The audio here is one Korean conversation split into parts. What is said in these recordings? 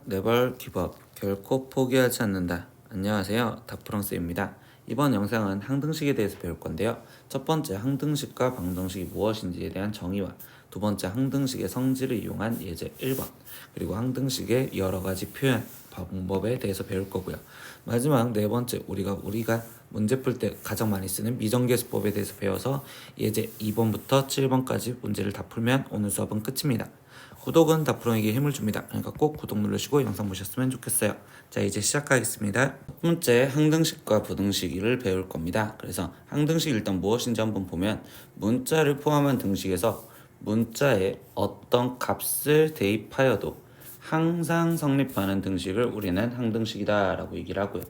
네벌 기법 결코 포기하지 않는다. 안녕하세요, 다프랑스입니다. 이번 영상은 항등식에 대해서 배울 건데요. 첫 번째 항등식과 방정식이 무엇인지에 대한 정의와 두 번째 항등식의 성질을 이용한 예제 1번 그리고 항등식의 여러 가지 표현 방법에 대해서 배울 거고요. 마지막 네 번째 우리가 문제 풀 때 가장 많이 쓰는 미정계수법에 대해서 배워서 예제 2번부터 7번까지 문제를 다 풀면 오늘 수업은 끝입니다. 구독은 다프롱에게 힘을 줍니다. 그러니까 꼭 구독 누르시고 영상 보셨으면 좋겠어요. 자, 이제 시작하겠습니다. 첫 번째 항등식과 부등식을 배울 겁니다. 그래서 항등식 일단 무엇인지 한번 보면 문자를 포함한 등식에서 문자에 어떤 값을 대입하여도 항상 성립하는 등식을 우리는 항등식이다 라고 얘기를 하고요.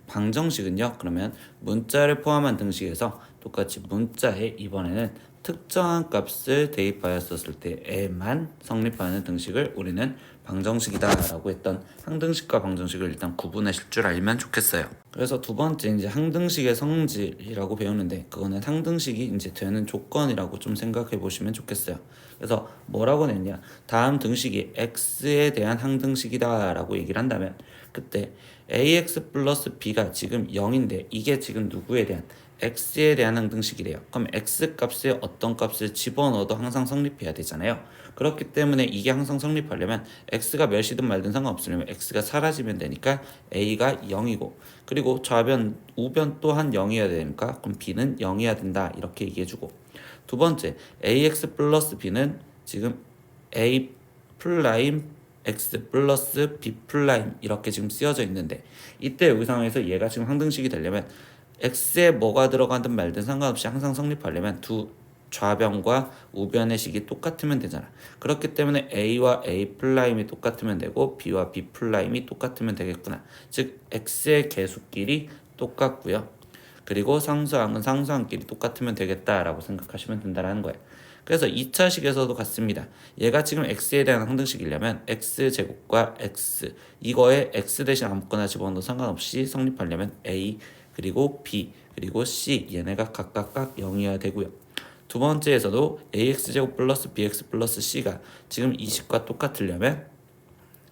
방정식은요, 그러면 문자를 포함한 등식에서 똑같이 문자에 이번에는 특정한 값을 대입하였을 때에만 성립하는 등식을 우리는 방정식이다 라고 했던 항등식과 방정식을 일단 구분하실 줄 알면 좋겠어요. 그래서 두 번째 이제 항등식의 성질이라고 배우는데 그거는 항등식이 이제 되는 조건이라고 좀 생각해 보시면 좋겠어요. 그래서 뭐라고 냈냐, 다음 등식이 x에 대한 항등식이다 라고 얘기를 한다면 그때 ax 플러스 b가 지금 0인데 이게 지금 누구에 대한 x에 대한 항등식이래요. 그럼 x 값에 어떤 값을 집어넣어도 항상 성립해야 되잖아요. 그렇기 때문에 이게 항상 성립하려면 x가 몇이든 말든 상관없으려면 x가 사라지면 되니까 a가 0이고 그리고 좌변 우변 또한 0이어야 되니까 그럼 b는 0이어야 된다 이렇게 얘기해주고 두 번째 ax 플러스 b는 지금 a 플라임 x 플러스 b 플라임 이렇게 지금 쓰여져 있는데 이때 여기 상황에서 얘가 지금 항등식이 되려면 x에 뭐가 들어가든 말든 상관없이 항상 성립하려면 두 좌변과 우변의 식이 똑같으면 되잖아. 그렇기 때문에 a와 a 플라임이 똑같으면 되고 b와 b 플라임이 똑같으면 되겠구나. 즉 x의 개수끼리 똑같고요. 그리고 상수항은 상수항끼리 똑같으면 되겠다라고 생각하시면 된다라는 거예요. 그래서 2차식에서도 같습니다. 얘가 지금 x에 대한 항등식이려면 x제곱과 x 이거에 x 대신 아무거나 집어넣어도 상관없이 성립하려면 a 그리고 b 그리고 c 얘네가 각각 0이어야 되고요. 두 번째에서도 ax제곱 플러스 bx 플러스 c가 지금 이 식과 똑같으려면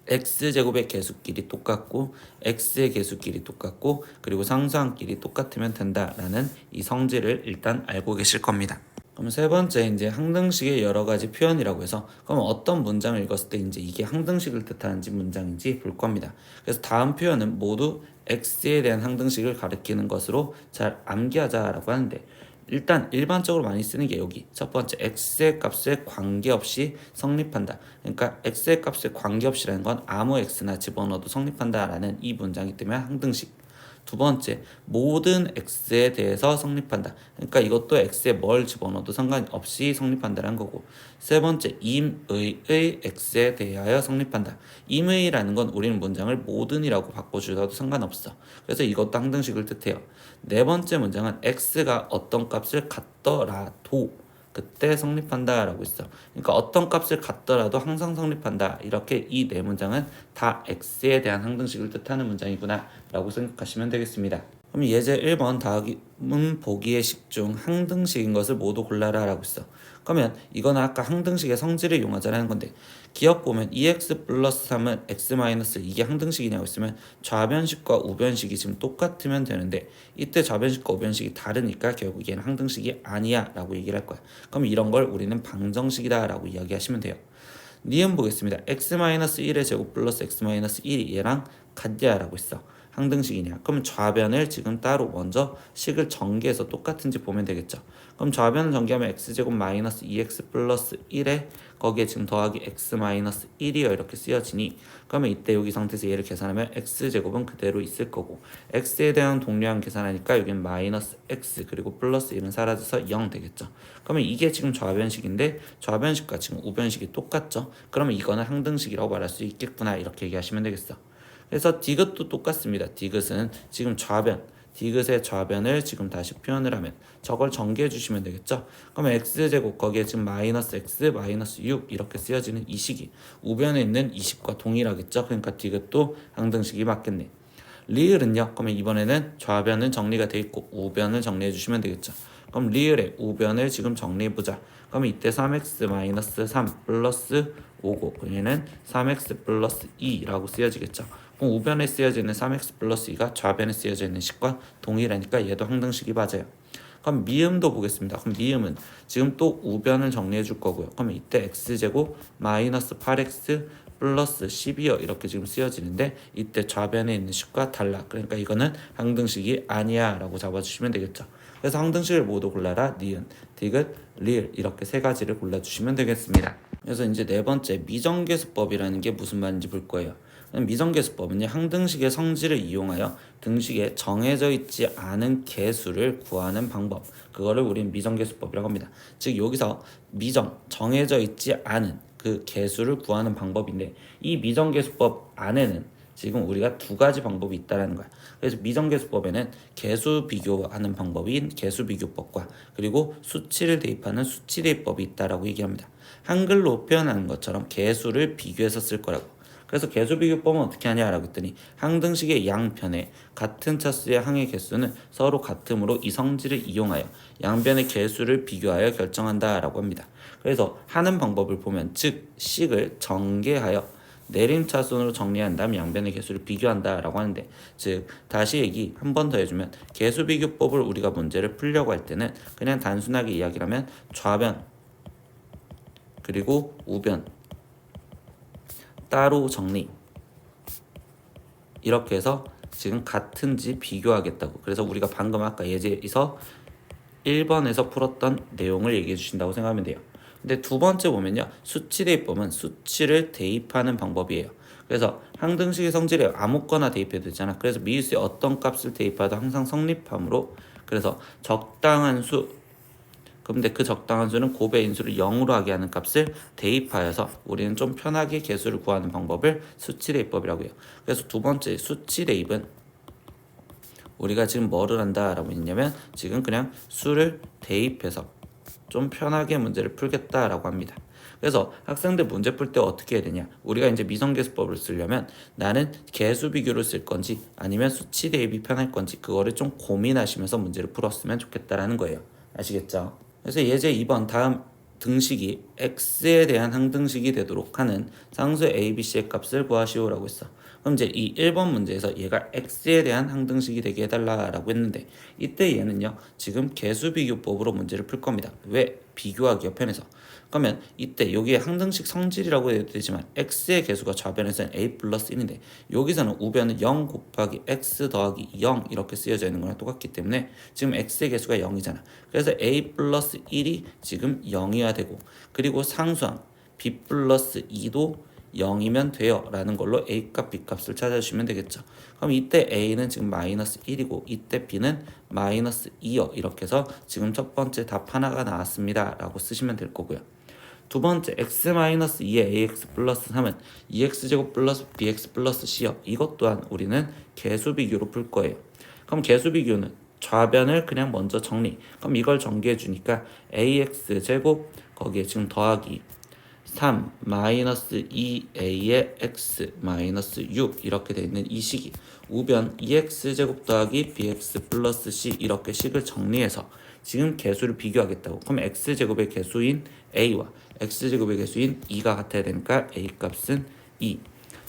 x제곱의 개수끼리 똑같고 x의 개수끼리 똑같고 그리고 상수항끼리 똑같으면 된다라는 이 성질을 일단 알고 계실 겁니다. 그럼 세 번째 이제 항등식의 여러 가지 표현이라고 해서 그럼 어떤 문장을 읽었을 때 이제 이게 항등식을 뜻하는지 문장인지 볼 겁니다. 그래서 다음 표현은 모두 x에 대한 항등식을 가리키는 것으로 잘 암기하자라고 하는데 일단 일반적으로 많이 쓰는 게 여기 첫 번째 x의 값에 관계없이 성립한다. 그러니까 x의 값에 관계없이라는 건 아무 x나 집어넣어도 성립한다라는 이 문장이기 때문에 항등식. 두 번째, 모든 x에 대해서 성립한다. 그러니까 이것도 x에 뭘 집어넣어도 상관없이 성립한다는 거고. 세 번째, 임의의 x에 대하여 성립한다. 임의라는 건 우리는 문장을 모든이라고 바꿔주셔도 상관없어. 그래서 이것도 항등식을 뜻해요. 네 번째 문장은 x가 어떤 값을 갖더라도 그때 성립한다 라고 있어. 그러니까 어떤 값을 갖더라도 항상 성립한다. 이렇게 이 네 문장은 다 x에 대한 항등식을 뜻하는 문장이구나 라고 생각하시면 되겠습니다. 그럼 예제 1번 다음은 보기의 식 중 항등식인 것을 모두 골라라 라고 있어. 그러면 이거는 아까 항등식의 성질을 이용하자는 건데 기억 보면 2x 플러스 3은 x 마이너스 이게 항등식이냐고 했으면 좌변식과 우변식이 지금 똑같으면 되는데 이때 좌변식과 우변식이 다르니까 결국 얘는 항등식이 아니야 라고 얘기를 할 거야. 그럼 이런 걸 우리는 방정식이다 라고 이야기하시면 돼요. 니은 보겠습니다. x-1의 제곱 플러스 x-1이 얘랑 같냐 라고 있어. 항등식이냐. 그럼 좌변을 지금 따로 먼저 식을 전개해서 똑같은지 보면 되겠죠. 그럼 좌변을 전개하면 x제곱 마이너스 2x 플러스 1에 거기에 지금 더하기 x 마이너스 1이요 이렇게 쓰여지니 그러면 이때 여기 상태에서 얘를 계산하면 x제곱은 그대로 있을 거고 x에 대한 동류항 계산하니까 여기는 마이너스 x 그리고 플러스 1은 사라져서 0 되겠죠. 그러면 이게 지금 좌변식인데 좌변식과 지금 우변식이 똑같죠. 그러면 이거는 항등식이라고 말할 수 있겠구나 이렇게 얘기하시면 되겠어. 그래서 디귿도 똑같습니다. 디귿은 지금 좌변, 디귿의 좌변을 지금 다시 표현을 하면 저걸 전개해 주시면 되겠죠. 그러면 x제곱 거기에 지금 마이너스 x, 마이너스 6 이렇게 쓰여지는 이 식이 우변에 있는 이 식과 동일하겠죠. 그러니까 디귿도 항등식이 맞겠네. 리을은요. 그러면 이번에는 좌변은 정리가 돼 있고 우변을 정리해 주시면 되겠죠. 그럼 리을의 우변을 지금 정리해보자. 그럼 이때 3x-3 플러스 5고 얘는 3x 플러스 2라고 쓰여지겠죠. 그럼 우변에 쓰여지는 3x 플러스 2가 좌변에 쓰여져 있는 식과 동일하니까 얘도 항등식이 맞아요. 그럼 미음도 보겠습니다. 그럼 미음은 지금 또 우변을 정리해 줄 거고요. 그럼 이때 x제곱 마이너스 8x 플러스 12요 이렇게 지금 쓰여지는데 이때 좌변에 있는 식과 달라. 그러니까 이거는 항등식이 아니야 라고 잡아주시면 되겠죠. 그래서 항등식을 모두 골라라. 니은, 디귿, 리을 이렇게 세 가지를 골라주시면 되겠습니다. 그래서 이제 네 번째 미정계수법이라는 게 무슨 말인지 볼 거예요. 미정계수법은요, 항등식의 성질을 이용하여 등식에 정해져 있지 않은 개수를 구하는 방법, 그거를 우리는 미정계수법이라고 합니다. 즉 여기서 정해져 있지 않은 그 개수를 구하는 방법인데, 이 미정계수법 안에는 지금 우리가 두 가지 방법이 있다라는 거야. 그래서 미정계수법에는 개수 비교하는 방법인 개수비교법과 그리고 수치를 대입하는 수치대입법이 있다라고 얘기합니다. 한글로 표현하는 것처럼 개수를 비교해서 쓸 거라고. 그래서 개수비교법은 어떻게 하냐라고 했더니 항등식의 양편에 같은 차수의 항의 개수는 서로 같으므로 이 성질을 이용하여 양변의 개수를 비교하여 결정한다라고 합니다. 그래서 하는 방법을 보면 즉 식을 전개하여 내림차순으로 정리한 다음 양변의 개수를 비교한다라고 하는데, 즉 다시 얘기 한 번 더 해주면 개수비교법을 우리가 문제를 풀려고 할 때는 그냥 단순하게 이야기를 하면 좌변 그리고 우변 따로 정리 이렇게 해서 지금 같은지 비교하겠다고. 그래서 우리가 방금 아까 예제에서 1번에서 풀었던 내용을 얘기해 주신다고 생각하면 돼요. 근데 두 번째 보면요, 수치 대입법은 수치를 대입하는 방법이에요. 그래서 항등식의 성질에 아무거나 대입해도 되잖아. 그래서 미유수에 어떤 값을 대입해도 항상 성립하므로, 그래서 적당한 수, 근데 그 적당한 수는 곱의 인수를 0으로 하게 하는 값을 대입하여서 우리는 좀 편하게 개수를 구하는 방법을 수치 대입법이라고 해요. 그래서 두 번째 수치 대입은 우리가 지금 뭐를 한다라고 했냐면 지금 그냥 수를 대입해서 좀 편하게 문제를 풀겠다라고 합니다. 그래서 학생들 문제 풀 때 어떻게 해야 되냐, 우리가 이제 미성계수법을 쓰려면 나는 개수 비교를 쓸 건지 아니면 수치 대입이 편할 건지 그거를 좀 고민하시면서 문제를 풀었으면 좋겠다라는 거예요. 아시겠죠? 그래서 예제 2번 다음 등식이 x에 대한 항등식이 되도록 하는 상수 ABC의 값을 구하시오라고 했어. 그럼 이제 이 1번 문제에서 얘가 x에 대한 항등식이 되게 해달라라고 했는데, 이때 얘는요 지금 개수비교법으로 문제를 풀 겁니다. 왜? 비교하기요, 편해서. 그러면 이때 여기에 항등식 성질이라고 해도 되지만 x의 개수가 좌변에서는 a 플러스 1인데 여기서는 우변은 0 곱하기 x 더하기 0 이렇게 쓰여져 있는 거랑 똑같기 때문에 지금 x의 개수가 0이잖아. 그래서 a 플러스 1이 지금 0이어야 되고, 그리고 상수항 b 플러스 2도 0이면 돼요 라는 걸로 a값 b값을 찾아주시면 되겠죠. 그럼 이때 a는 지금 마이너스 1이고 이때 b는 마이너스 2요 이렇게 해서 지금 첫 번째 답 하나가 나왔습니다 라고 쓰시면 될 거고요. 두 번째 x-2의 ax 플러스 3은 2x제곱 플러스 bx 플러스 c요. 이것 또한 우리는 개수비교로 풀 거예요. 그럼 개수비교는 좌변을 그냥 먼저 정리. 그럼 이걸 전개해 주니까 ax제곱 거기에 지금 더하기 3 마이너스 2a의 x 마이너스 6 이렇게 되어 있는 이 식이 우변 2x제곱 더하기 bx 플러스 c 이렇게 식을 정리해서 지금 개수를 비교하겠다고. 그럼 x제곱의 개수인 a와 x제곱의 개수인 2가 같아야 되니까 a값은 2.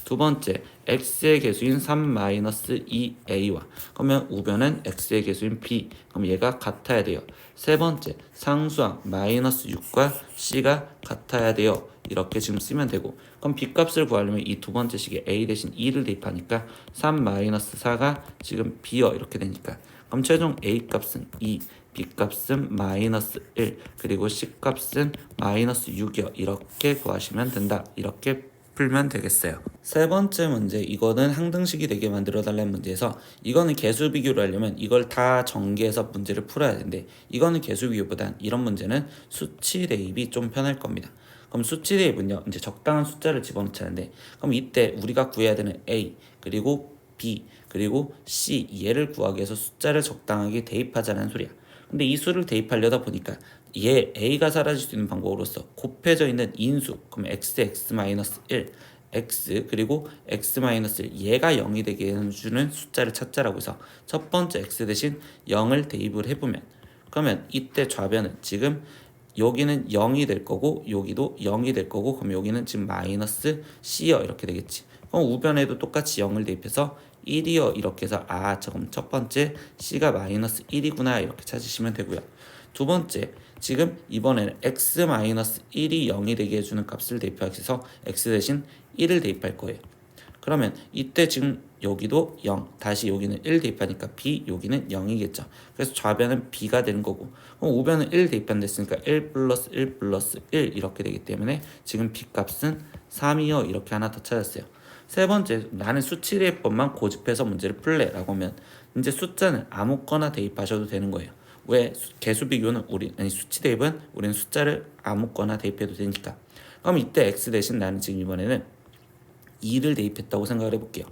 두 번째 x의 개수인 3-2a와 그러면 우변은 x의 개수인 b, 그럼 얘가 같아야 돼요. 세 번째 상수항 마이너스 6과 c가 같아야 돼요. 이렇게 지금 쓰면 되고, 그럼 b값을 구하려면 이 두 번째 식에 a 대신 2를 대입하니까 3-4가 지금 b요 이렇게 되니까, 그럼 최종 a값은 2, b값은 마이너스 1, 그리고 c값은 마이너스 6이요 이렇게 구하시면 된다. 이렇게 풀면 되겠어요. 세 번째 문제, 이거는 항등식이 되게 만들어 달라는 문제에서 이거는 개수 비교를 하려면 이걸 다 전개해서 문제를 풀어야 되는데, 이거는 개수 비교보단 이런 문제는 수치 대입이 좀 편할 겁니다. 그럼 수치 대입은요 이제 적당한 숫자를 집어넣자는데, 그럼 이때 우리가 구해야 되는 a 그리고 b 그리고 c 얘를 구하기 위해서 숫자를 적당하게 대입하자는 소리야. 근데 이 수를 대입하려다 보니까 얘 a가 사라질 수 있는 방법으로서 곱해져 있는 인수, 그럼 x-1 x 그리고 x-1 얘가 0이 되게 해주는 숫자를 찾자라고 해서 첫 번째 x 대신 0을 대입을 해보면, 그러면 이때 좌변은 지금 여기는 0이 될 거고 여기도 0이 될 거고 그럼 여기는 지금 마이너스 C여 이렇게 되겠지. 그럼 우변에도 똑같이 0을 대입해서 1이여 이렇게 해서 잠깐 첫 번째 C가 마이너스 1이구나 이렇게 찾으시면 되고요. 두 번째 지금 이번에는 x 마이너스 1이 0이 되게 해주는 값을 대입하기 위해서 x 대신 1을 대입할 거예요. 그러면 이때 지금 여기도 0, 다시 여기는 1 대입하니까 b, 여기는 0이겠죠. 그래서 좌변은 b가 되는 거고, 그럼 우변은 1 대입한댔으니까 1 플러스 1 플러스 1 이렇게 되기 때문에 지금 b 값은 3이요 이렇게 하나 더 찾았어요. 세 번째, 나는 수치 대입법만 고집해서 문제를 풀래 라고 하면 이제 숫자는 아무거나 대입하셔도 되는 거예요. 왜? 개수 비교는 수치 대입은 우리는 숫자를 아무거나 대입해도 되니까. 그럼 이때 x 대신 나는 지금 이번에는 2를 대입했다고 생각을 해볼게요.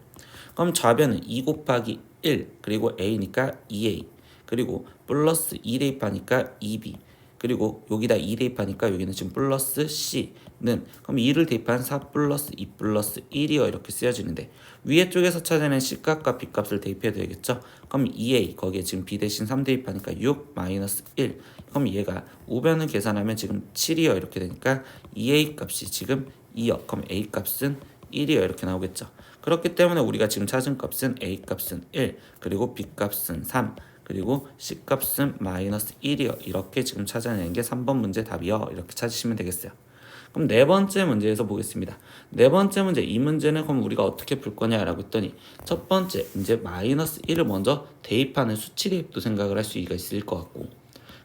그럼 좌변은 2 곱하기 1 그리고 a니까 2a 그리고 플러스 2 대입하니까 2b 그리고 여기다 2 대입하니까 여기는 지금 플러스 c는 그럼 2를 대입한 4 플러스 2 플러스 1이요 이렇게 쓰여지는데 위에 쪽에서 찾아낸 c값과 b값을 대입해도 되겠죠. 그럼 2a 거기에 지금 b 대신 3 대입하니까 6 마이너스 1 그럼 얘가 우변을 계산하면 지금 7이요 이렇게 되니까 2a 값이 지금 2요 그럼 a 값은 1이요 이렇게 나오겠죠. 그렇기 때문에 우리가 지금 찾은 값은 a 값은 1 그리고 b 값은 3 그리고 c 값은 마이너스 1이요 이렇게 지금 찾아내는 게 3번 문제 답이요 이렇게 찾으시면 되겠어요. 그럼 네 번째 문제에서 보겠습니다. 네 번째 문제 이 문제는 그럼 우리가 어떻게 풀 거냐라고 했더니 첫 번째 이제 마이너스 1을 먼저 대입하는 수치 대입도 생각을 할 수가 있을 것 같고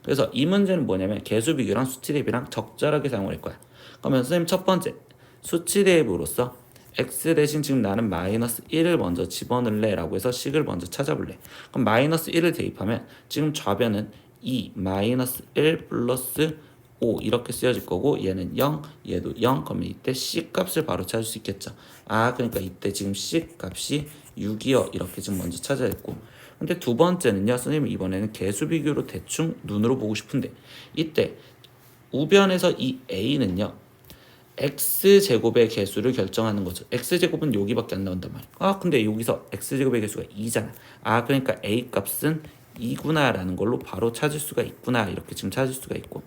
그래서 이 문제는 뭐냐면 개수 비교랑 수치 대입이랑 적절하게 사용을 할 거야. 그러면 선생님 첫 번째 수치 대입으로서 x 대신 지금 나는 마이너스 1을 먼저 집어넣을래 라고 해서 식을 먼저 찾아볼래. 그럼 마이너스 1을 대입하면 지금 좌변은 2 마이너스 1 플러스 5 이렇게 쓰여질 거고 얘는 0 얘도 0 그러면 이때 c 값을 바로 찾을 수 있겠죠. 그러니까 이때 지금 c 값이 6이요 이렇게 지금 먼저 찾아야 했고 근데 두 번째는요 선생님 이번에는 개수 비교로 대충 눈으로 보고 싶은데 이때 우변에서 이 a는요 x제곱의 개수를 결정하는 거죠. x제곱은 여기밖에 안 나온단 말이야. 근데 여기서 x제곱의 개수가 2잖아. 그러니까 a 값은 2구나 라는 걸로 바로 찾을 수가 있구나 이렇게 지금 찾을 수가 있고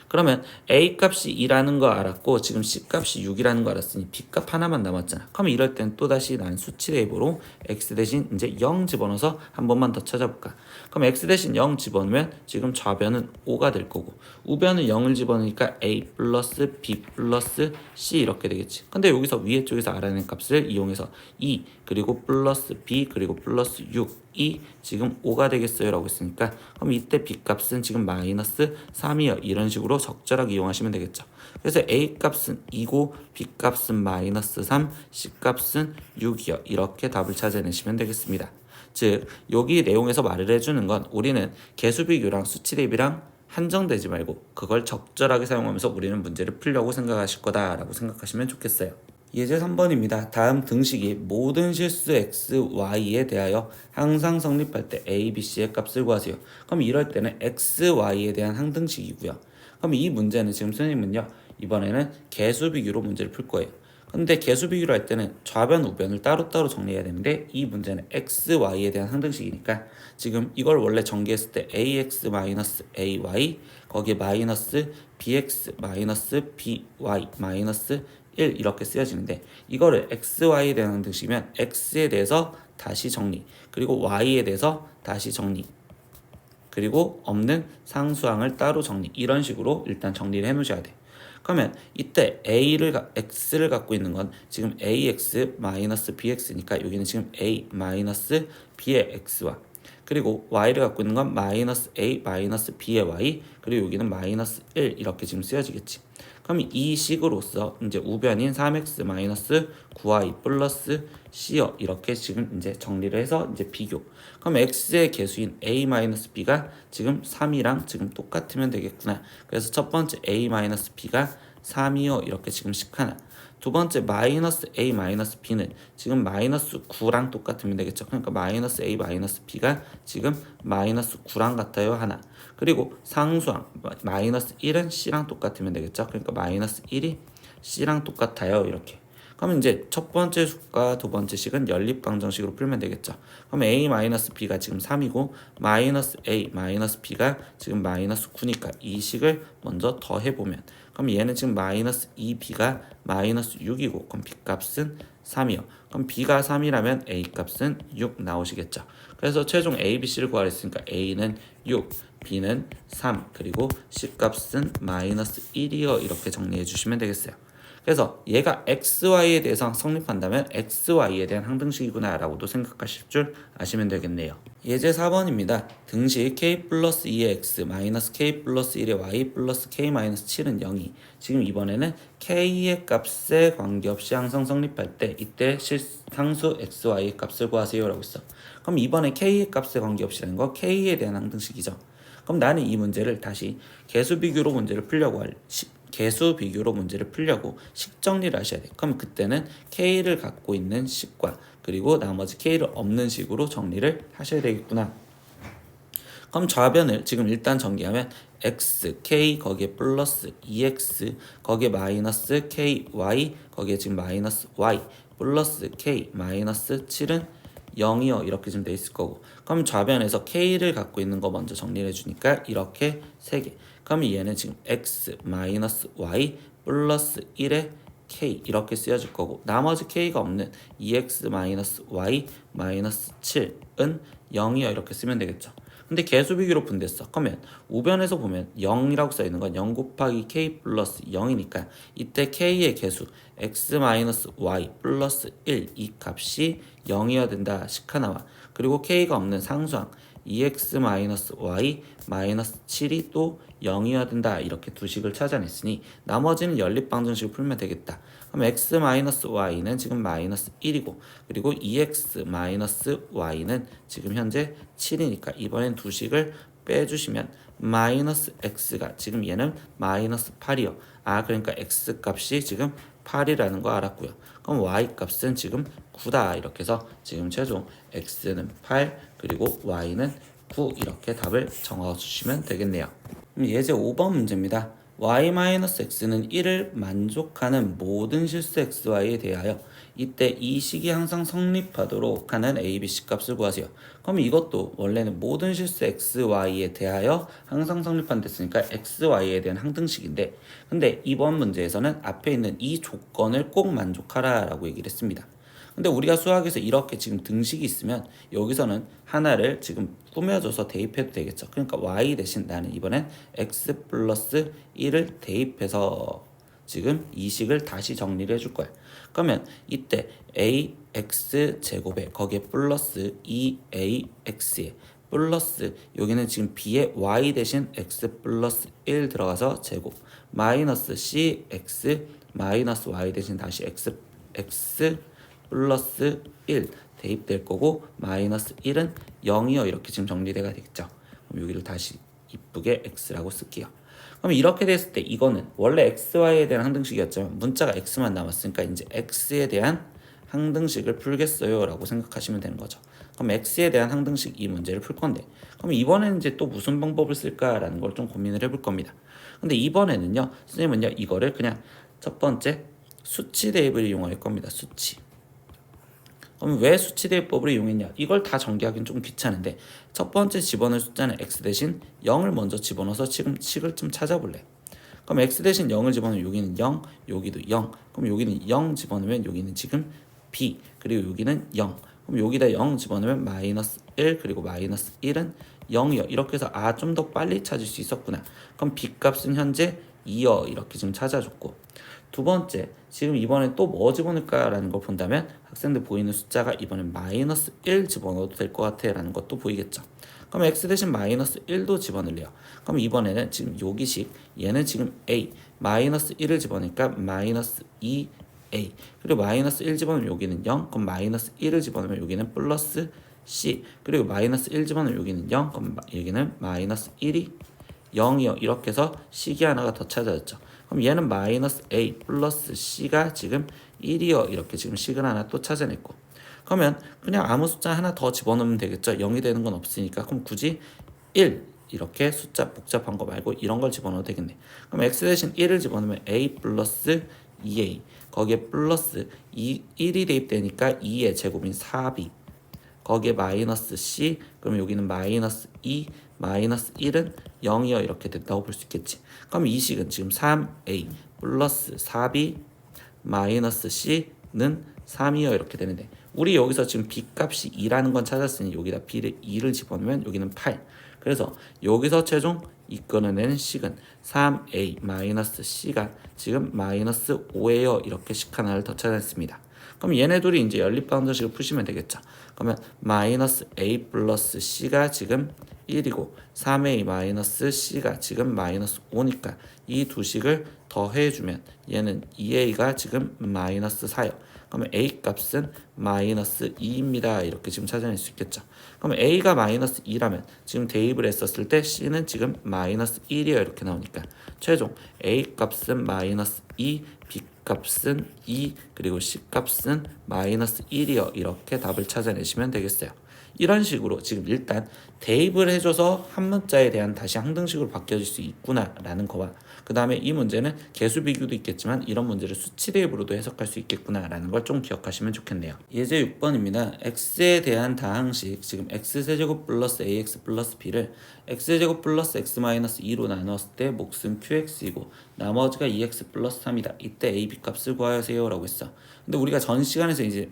그러면 a 값이 2라는 거 알았고 지금 c 값이 6이라는 거 알았으니 b 값 하나만 남았잖아. 그럼 이럴 땐 또다시 난 수치 대입으로 x 대신 이제 0 집어넣어서 한 번만 더 찾아볼까. 그럼 x 대신 0 집어넣으면 지금 좌변은 5가 될 거고 우변은 0을 집어넣으니까 a 플러스 b 플러스 c 이렇게 되겠지. 근데 여기서 위에 쪽에서 알아낸 값을 이용해서 2 그리고 플러스 b 그리고 플러스 6 이 지금 5가 되겠어요 라고 했으니까 그럼 이때 b 값은 지금 마이너스 3이요 이런 식으로 적절하게 이용하시면 되겠죠. 그래서 a 값은 2고 b 값은 마이너스 3 c 값은 6이요 이렇게 답을 찾아내시면 되겠습니다. 즉 여기 내용에서 말을 해주는 건 우리는 개수 비교랑 수치 대비랑 한정되지 말고 그걸 적절하게 사용하면서 우리는 문제를 풀려고 생각하실 거다라고 생각하시면 좋겠어요. 예제 3번입니다. 다음 등식이 모든 실수 x, y에 대하여 항상 성립할 때 a, b, c의 값을 구하세요. 그럼 이럴 때는 x, y에 대한 항등식이고요. 그럼 이 문제는 지금 선생님은요. 이번에는 개수 비교로 문제를 풀 거예요. 근데 개수 비교를 할 때는 좌변, 우변을 따로따로 정리해야 되는데 이 문제는 x, y에 대한 항등식이니까 지금 이걸 원래 전개했을 때 ax-ay 거기에 마이너스 bx 마이너스 by 마이너스 1 이렇게 쓰여지는데 이거를 xy에 대한 항등식이면 x에 대해서 다시 정리 그리고 y에 대해서 다시 정리 그리고 없는 상수항을 따로 정리 이런 식으로 일단 정리를 해 놓으셔야 돼. 그러면 이때 x를 갖고 있는 건 지금 ax-bx니까 여기는 지금 a-b의 x와 그리고 y를 갖고 있는 건 마이너스 a 마이너스 b의 y 그리고 여기는 마이너스 1 이렇게 지금 쓰여지겠지. 그럼 이 식으로서 이제 우변인 3x 마이너스 9y 플러스 c요 이렇게 지금 이제 정리를 해서 이제 비교. 그럼 x의 개수인 a 마이너스 b가 지금 3이랑 지금 똑같으면 되겠구나. 그래서 첫 번째 a 마이너스 b가 3이요 이렇게 지금 식 하나. 두 번째 마이너스 a 마이너스 b는 지금 마이너스 9랑 똑같으면 되겠죠. 그러니까 마이너스 a 마이너스 b가 지금 마이너스 9랑 같아요 하나. 그리고 상수항 마이너스 1은 c랑 똑같으면 되겠죠. 그러니까 마이너스 1이 c랑 똑같아요 이렇게. 그러면 이제 첫 번째 식과 두 번째 식은 연립방정식으로 풀면 되겠죠. 그럼 a-b가 지금 3이고 마이너스 a 마이너스 b가 지금 마이너스 9니까 이 식을 먼저 더해보면 그럼 얘는 지금 마이너스 2b가 마이너스 6이고 그럼 b 값은 3이요. 그럼 b가 3이라면 a 값은 6 나오시겠죠. 그래서 최종 a, b, c를 구하라 했으니까 a는 6, b는 3, 그리고 c 값은 마이너스 1이요. 이렇게 정리해 주시면 되겠어요. 그래서 얘가 xy에 대해서 성립한다면 xy에 대한 항등식이구나 라고도 생각하실 줄 아시면 되겠네요. 예제 4번입니다. 등식 k 플러스 2의 x 마이너스 k 플러스 1의 y 플러스 k 마이너스 7은 0이 지금 이번에는 k의 값에 관계없이 항상 성립할 때 이때 상수 xy의 값을 구하세요 라고 있어. 그럼 이번에 k의 값에 관계없이라는 거 k에 대한 항등식이죠. 그럼 나는 이 문제를 다시 개수 비교로 문제를 풀려고 식 정리를 하셔야 돼요. 그럼 그때는 K를 갖고 있는 식과 그리고 나머지 K를 없는 식으로 정리를 하셔야 되겠구나. 그럼 좌변을 지금 일단 전개하면 x, k 거기에 플러스 2x 거기에 마이너스 k, y 거기에 지금 마이너스 y 플러스 k 마이너스 7은 0이요. 이렇게 지금 돼 있을 거고 그럼 좌변에서 k를 갖고 있는 거 먼저 정리를 해주니까 이렇게 3개 그럼 얘는 지금 x 마이너스 y 플러스 1의 k 이렇게 쓰여질 거고 나머지 k가 없는 2x 마이너스 y 마이너스 7은 0이요. 이렇게 쓰면 되겠죠. 근데 개수 비교로 분됐어. 그러면 우변에서 보면 0이라고 써있는 건 0 곱하기 k 플러스 0이니까 이때 k의 개수 x 마이너스 y 플러스 1 이 값이 0이어야 된다. 식 하나와 그리고 k가 없는 상수항 2x 마이너스 y 마이너스 7이 또 0이어야 된다. 이렇게 두 식을 찾아냈으니 나머지는 연립방정식을 풀면 되겠다. 그럼 x 마이너스 y는 지금 마이너스 1이고 그리고 2x 마이너스 y는 지금 현재 7이니까 이번엔 두 식을 빼주시면 마이너스 x가 지금 얘는 마이너스 8이요. 그러니까 x 값이 지금 8이라는 거 알았고요. 그럼 y 값은 지금 9다. 이렇게 해서 지금 최종 x는 8 그리고 y는 9 이렇게 답을 정해주시면 되겠네요. 예제 5번 문제입니다. y-x는 1을 만족하는 모든 실수 xy에 대하여 이때 이 식이 항상 성립하도록 하는 a, b, c 값을 구하세요. 그럼 이것도 원래는 모든 실수 xy에 대하여 항상 성립한다 했으니까 xy에 대한 항등식인데 근데 이번 문제에서는 앞에 있는 이 조건을 꼭 만족하라 라고 얘기를 했습니다. 근데 우리가 수학에서 이렇게 지금 등식이 있으면 여기서는 하나를 지금 꾸며줘서 대입해도 되겠죠. 그러니까 y 대신 나는 이번엔 x 플러스 1을 대입해서 지금 이 식을 다시 정리를 해줄 거야. 그러면 이때 ax 제곱에 거기에 플러스 2ax에 플러스 여기는 지금 b에 y 대신 x 플러스 1 들어가서 제곱 마이너스 cx 마이너스 y 대신 다시 x 플러스 1 대입될 거고 마이너스 1은 0이요. 이렇게 지금 정리가 되겠죠. 그럼 여기를 다시 이쁘게 x라고 쓸게요. 그럼 이렇게 됐을 때 이거는 원래 xy에 대한 항등식이었지만 문자가 x만 남았으니까 이제 x에 대한 항등식을 풀겠어요 라고 생각하시면 되는 거죠. 그럼 x에 대한 항등식 이 문제를 풀 건데 그럼 이번에는 이제 또 무슨 방법을 쓸까라는 걸 좀 고민을 해볼 겁니다. 근데 이번에는요 선생님은요 이거를 그냥 첫 번째 수치 대입을 이용할 겁니다. 수치. 그럼 왜 수치 대입법을 이용했냐? 이걸 다 전개하기는 좀 귀찮은데 첫 번째 집어넣을 숫자는 x 대신 0을 먼저 집어넣어서 지금 식을 좀 찾아볼래. 그럼 x 대신 0을 집어넣으면 여기는 0, 여기도 0. 그럼 여기는 0 집어넣으면 여기는 지금 b, 그리고 여기는 0. 그럼 여기다 0 집어넣으면 마이너스 1, 그리고 마이너스 1은 0이요. 이렇게 해서 좀 더 빨리 찾을 수 있었구나. 그럼 b 값은 현재 2요. 이렇게 지금 찾아줬고 두 번째, 지금 이번에 또 뭐 집어넣을까라는 걸 본다면 학생들 보이는 숫자가 이번엔 마이너스 1 집어넣어도 될 것 같아 라는 것도 보이겠죠. 그럼 x 대신 마이너스 1도 집어넣을래요. 그럼 이번에는 지금 여기식 얘는 지금 a 마이너스 1을 집어넣으니까 마이너스 2a 그리고 마이너스 1 집어넣으면 여기는 0 그럼 마이너스 1을 집어넣으면 여기는 플러스 c 그리고 마이너스 1 집어넣으면 여기는 0 그럼 여기는 마이너스 1이 0이요. 이렇게 해서 식이 하나가 더 찾아졌죠. 그럼 얘는 마이너스 a 플러스 c가 지금 1이요. 이렇게 지금 식을 하나 또 찾아냈고 그러면 그냥 아무 숫자 하나 더 집어넣으면 되겠죠. 0이 되는 건 없으니까. 그럼 굳이 1 이렇게 숫자 복잡한 거 말고 이런 걸 집어넣어도 되겠네. 그럼 x 대신 1을 집어넣으면 a 플러스 2a 거기에 플러스 1이 대입되니까 2의 제곱인 4b 거기에 마이너스 c 그럼 여기는 마이너스 2 마이너스 1은 0이요 이렇게 된다고 볼 수 있겠지. 그럼 이 식은 지금 3a 플러스 4b 마이너스 c는 3이요 이렇게 되는데 우리 여기서 지금 b 값이 2라는 건 찾았으니 여기다 b를 2를 집어넣으면 여기는 8 그래서 여기서 최종 이끌어내는 식은 3a 마이너스 c가 지금 마이너스 5예요 이렇게 식 하나를 더 찾았습니다. 그럼 얘네 둘이 이제 연립방정식을 푸시면 되겠죠. 그러면 마이너스 a 플러스 c가 지금 1이고 3a 마이너스 c가 지금 마이너스 5니까 이 두 식을 더해주면 얘는 2a가 지금 마이너스 4요. 그러면 a 값은 마이너스 2입니다. 이렇게 지금 찾아낼 수 있겠죠. 그러면 a가 마이너스 2라면 지금 대입을 했었을 때 c는 지금 마이너스 1이요. 이렇게 나오니까 최종 a 값은 마이너스 2, b 값은 2, 그리고 c 값은 마이너스 1이요. 이렇게 답을 찾아내시면 되겠어요. 이런 식으로 지금 일단 대입을 해줘서 한 문자에 대한 다시 항등식으로 바뀌어질 수 있구나라는 거와 그 다음에 이 문제는 개수 비교도 있겠지만 이런 문제를 수치 대입으로도 해석할 수 있겠구나라는 걸 좀 기억하시면 좋겠네요. 예제 6번입니다. x에 대한 다항식 지금 x세제곱 플러스 ax 플러스 b를 x제곱 플러스 x 마이너스 2로 나눴을 때 몫은 qx이고 나머지가 2x 플러스 3이다. 이때 a, b 값을 구하세요 라고 했어. 근데 우리가 전 시간에서 이제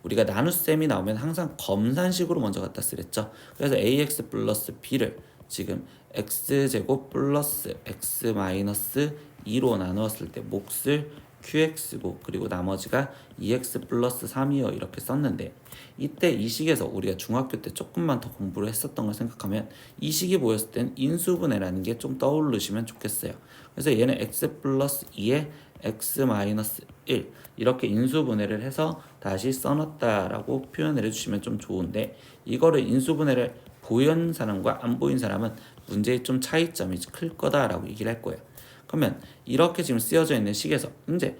우리가 나눗셈이 나오면 항상 검산식으로 먼저 갖다 쓰랬죠. 그래서 ax 플러스 b를 지금 x제곱 플러스 x 마이너스 2로 나누었을 때 몫을 qx고 그리고 나머지가 2x 플러스 3이요 이렇게 썼는데 이때 이 식에서 우리가 중학교 때 조금만 더 공부를 했었던 걸 생각하면 이 식이 보였을 땐 인수분해라는 게 좀 떠오르시면 좋겠어요. 그래서 얘는 x 플러스 2에 x 마이너스 1 이렇게 인수분해를 해서 다시 써놨다라고 표현을 해주시면 좀 좋은데 이거를 인수분해를 보인 사람과 안 보인 사람은 문제의 좀 차이점이 클 거다라고 얘기를 할 거예요. 그러면 이렇게 지금 쓰여져 있는 식에서 이제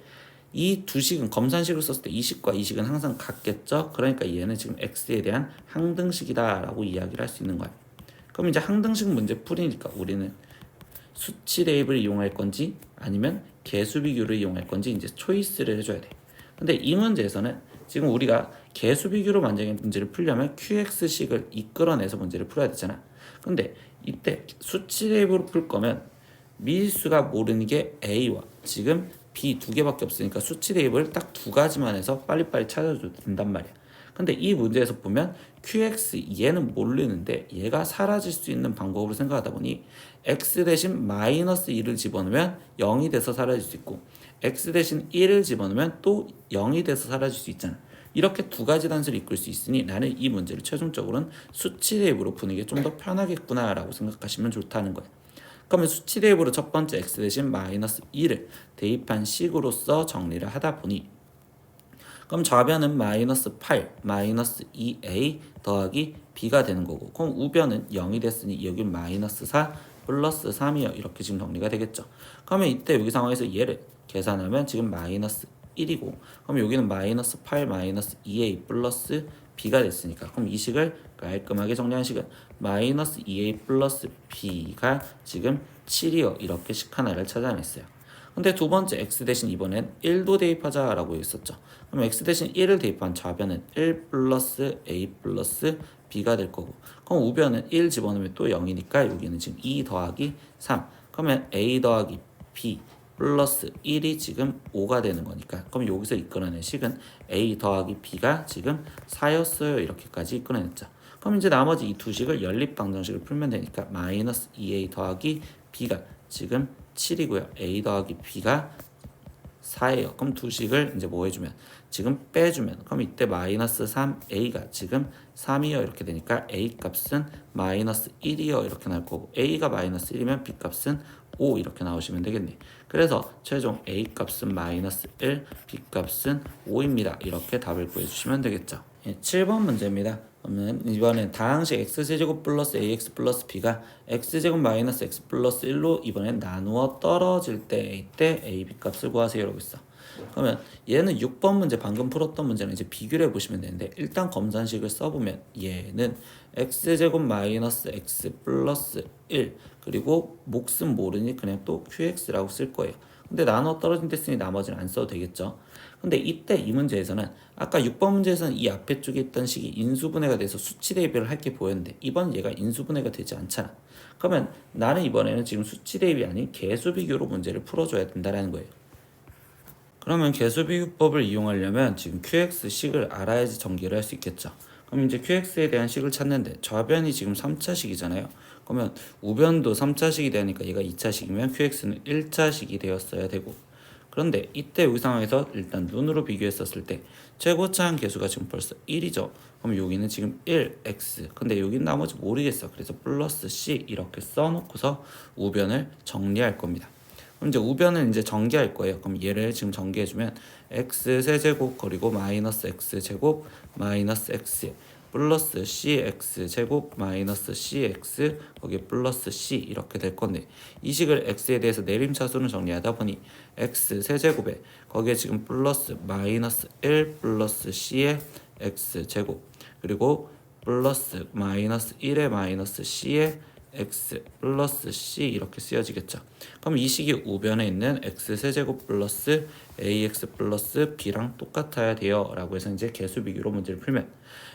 이 두 식은 검산식으로 썼을 때 이 식과 이 식은 항상 같겠죠. 그러니까 얘는 지금 x에 대한 항등식이다라고 이야기를 할 수 있는 거예요. 그럼 이제 항등식 문제 풀이니까 우리는 수치 대입을 이용할 건지 아니면 개수 비교를 이용할 건지 이제 초이스를 해줘야 돼. 근데 이 문제에서는 지금 우리가 개수 비교로 만약에 문제를 풀려면 qx식을 이끌어내서 문제를 풀어야 되잖아. 근데 이때 수치 대입으로 풀 거면 미지수가 모르는 게 a와 지금 b 두 개밖에 없으니까 수치 대입을 딱 두 가지만 해서 빨리빨리 찾아줘도 된단 말이야. 근데 이 문제에서 보면 qx 얘는 모르는데 얘가 사라질 수 있는 방법으로 생각하다 보니 x 대신 마이너스 2를 집어넣으면 0이 돼서 사라질 수 있고 x 대신 1을 집어넣으면 또 0이 돼서 사라질 수 있잖아. 이렇게 두 가지 단수를 이끌 수 있으니 나는 이 문제를 최종적으로는 수치 대입으로 푸는 게 좀 더 편하겠구나 라고 생각하시면 좋다는 거야. 그러면 수치 대입으로 첫 번째 x 대신 마이너스 2를 대입한 식으로서 정리를 하다 보니 그럼 좌변은 마이너스 8 마이너스 2a 더하기 b가 되는 거고 그럼 우변은 0이 됐으니 여기 마이너스 4 플러스 3이요 이렇게 지금 정리가 되겠죠. 그러면 이때 여기 상황에서 얘를 계산하면 지금 마이너스 1이고 그럼 여기는 마이너스 8 마이너스 2a 플러스 b가 됐으니까 그럼 이 식을 깔끔하게 정리한 식은 마이너스 2a 플러스 b가 지금 7이요 이렇게 식 하나를 찾아냈어요. 근데 두 번째 x 대신 이번엔 1도 대입하자라고 했었죠. 그럼 x 대신 1을 대입한 좌변은 1 플러스 a 플러스 b가 될 거고 그럼 우변은 1 집어넣으면 또 0이니까 여기는 지금 2 더하기 3 그러면 a 더하기 b 플러스 1이 지금 5가 되는 거니까 그럼 여기서 이끌어낸 식은 a 더하기 b가 지금 4였어요 이렇게까지 이끌어냈죠. 그럼 이제 나머지 이 두 식을 연립방정식을 풀면 되니까 마이너스 2a 더하기 b가 지금 7이고요. a 더하기 b가 4예요. 그럼 두 식을 이제 뭐 해주면 지금 빼주면 그럼 이때 마이너스 3a가 지금 3이요 이렇게 되니까 a 값은 마이너스 1이요 이렇게 나올 거고 a가 마이너스 1이면 b 값은 5 이렇게 나오시면 되겠네. 그래서 최종 a 값은 마이너스 1, b 값은 5입니다. 이렇게 답을 구해주시면 되겠죠. 7번 문제입니다. 그러면 이번엔 다항식 x제곱 플러스 ax 플러스 b가 x제곱 마이너스 x 플러스 1로 이번엔 나누어 떨어질 때 이때 a, b 값을 구하세요 라고 있어. 그러면 얘는 6번 문제 방금 풀었던 문제는 이제 비교를 해보시면 되는데 일단 검산식을 써보면 얘는 x제곱 마이너스 x 플러스 1 그리고 몫은 모르니 그냥 또 qx라고 쓸 거예요. 근데 나눠 떨어진다 했으니 나머지는 안 써도 되겠죠. 근데 이때 이 문제에서는 아까 6번 문제에서는 이 앞에 쪽에 있던 식이 인수분해가 돼서 수치 대비를 할 게 보였는데 이번 얘가 인수분해가 되지 않잖아. 그러면 나는 이번에는 지금 수치 대비 아닌 개수 비교로 문제를 풀어줘야 된다는 거예요. 그러면 개수 비교법을 이용하려면 지금 QX식을 알아야지 전개를 할 수 있겠죠. 그럼 이제 QX에 대한 식을 찾는데 좌변이 지금 3차식이잖아요. 그러면 우변도 3차식이 되니까 얘가 2차식이면 QX는 1차식이 되었어야 되고, 그런데 이때 여기 상황에서 일단 눈으로 비교했었을 때 최고차항 개수가 지금 벌써 1이죠. 그럼 여기는 지금 1x, 근데 여기는 나머지 모르겠어. 그래서 플러스 c 이렇게 써놓고서 우변을 정리할 겁니다. 그럼 이제 우변은 이제 전개할 거예요. 그럼 얘를 지금 전개해주면 x 세제곱 그리고 마이너스 x 제곱 마이너스 x 플러스 cx 제곱 마이너스 cx 거기에 플러스 c 이렇게 될 건데, 이 식을 x에 대해서 내림차순을 정리하다 보니 x 세제곱에 거기에 지금 플러스 마이너스 1 플러스 c의 x 제곱 그리고 플러스 마이너스 1의 마이너스 c의 x 플러스 c 이렇게 쓰여지겠죠. 그럼 이 식이 우변에 있는 x 세제곱 플러스 ax 플러스 b랑 똑같아야 돼요 라고 해서 이제 개수 비교로 문제를 풀면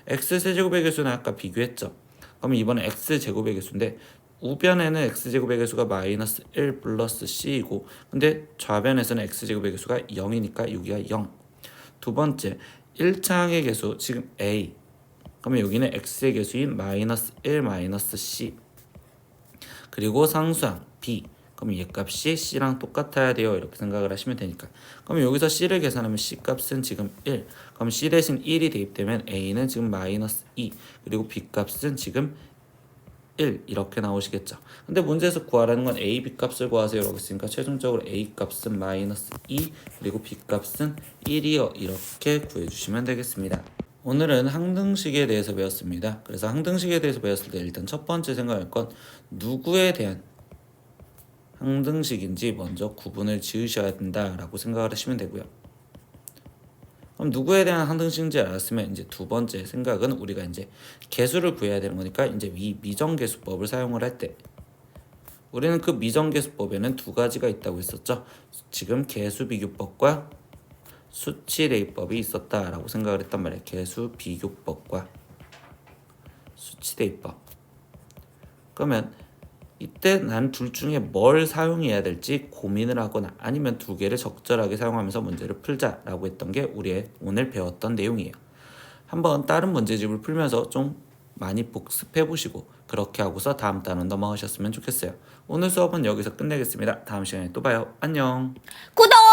x 세제곱의 개수는 아까 비교했죠. 그럼 이번에 x 제곱의 개수인데 우변에는 x 제곱의 개수가 마이너스 1 플러스 c이고, 근데 좌변에서는 x 제곱의 개수가 0이니까 여기가 0. 두 번째 1차항의 개수 지금 a, 그러면 여기는 x의 개수인 마이너스 1 마이너스 c, 그리고 상수항 b, 그럼 얘 값이 c랑 똑같아야 돼요 이렇게 생각을 하시면 되니까, 그럼 여기서 c를 계산하면 c 값은 지금 1, 그럼 c 대신 1이 대입되면 a는 지금 마이너스 2, 그리고 b 값은 지금 1 이렇게 나오시겠죠. 근데 문제에서 구하라는 건 a, b 값을 구하세요 라고 했으니까 최종적으로 a 값은 마이너스 2 그리고 b 값은 1이요 이렇게 구해주시면 되겠습니다. 오늘은 항등식에 대해서 배웠습니다. 그래서 항등식에 대해서 배웠을 때 일단 첫 번째 생각할 건 누구에 대한 항등식인지 먼저 구분을 지으셔야 된다라고 생각을 하시면 되고요. 그럼 누구에 대한 항등식인지 알았으면 이제 두 번째 생각은 우리가 이제 개수를 구해야 되는 거니까 이제 이 미정계수법을 사용을 할 때 우리는 그 미정계수법에는 두 가지가 있다고 했었죠. 지금 개수비교법과 수치대입법이 있었다라고 생각을 했단 말이에요. 개수비교법과 수치대입법. 그러면 이때 난 둘 중에 뭘 사용해야 될지 고민을 하거나 아니면 두 개를 적절하게 사용하면서 문제를 풀자라고 했던 게 우리의 오늘 배웠던 내용이에요. 한번 다른 문제집을 풀면서 좀 많이 복습해 보시고 그렇게 하고서 다음 단원 넘어가셨으면 좋겠어요. 오늘 수업은 여기서 끝내겠습니다. 다음 시간에 또 봐요. 안녕. 구독!